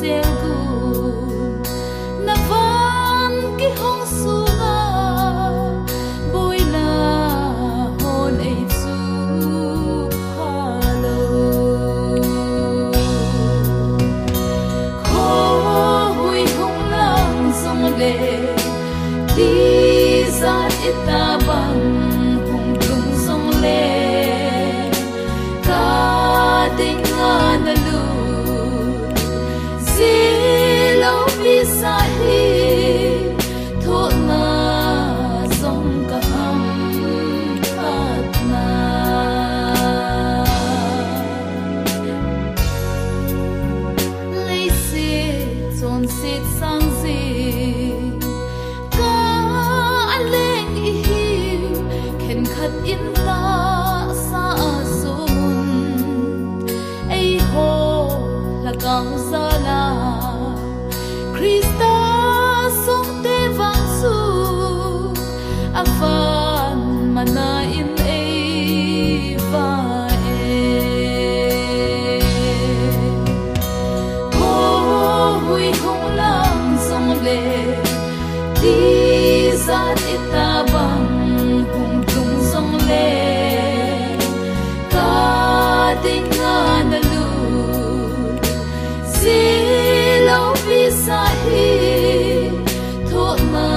sel gun na van ki hong sunga boina hon ei chu halo kho hui hong lang song le ti zat itabang hong tung song le ka ding na lu zilo pi sa hi tho na song ka ham khat na lei si chon sit sang zi ka aleng i hi khen khat in ta sa sun ei ho la gang za la Krista song te vang su avan mana in ei va ho hui hong lang song le ti zat itabang hong tung song le ka ding na lu zilo pi sa hi tho na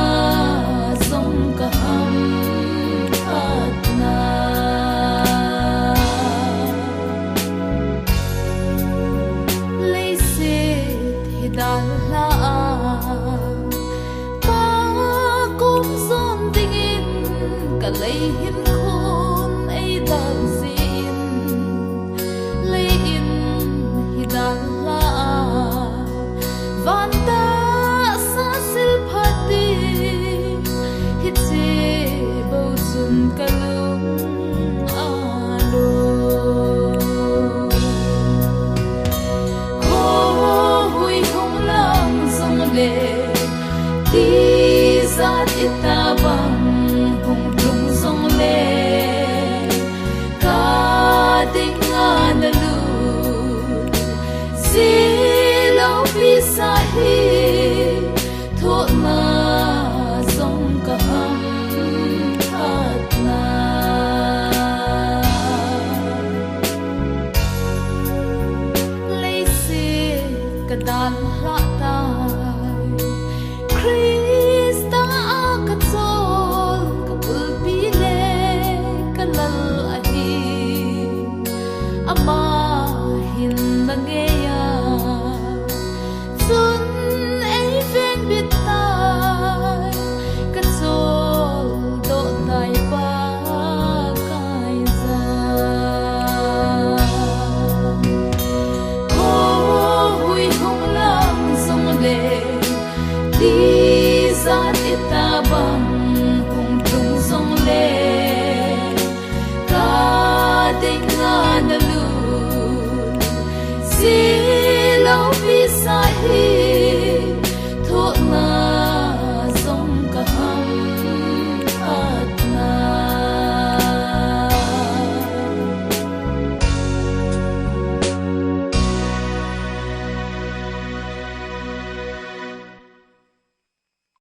song ka ham khat na lei se thi dal la pa kum zon ding in ka lei hin khon ei dal zin lei in hi dal la van ta sa sil phati hi che bo sun kalung alo ho hui hong lang song le ti zat itabang hong tung song le ka ding na lu zilo pi sa hi tho na song ka ham khat na lei si ka dan la ta Krista ka chol ka pul pi le ka lal a hi ama hin na nge ya sun ei ven bit tai ka chol do dai pa kai za ho hui hong lang song le ti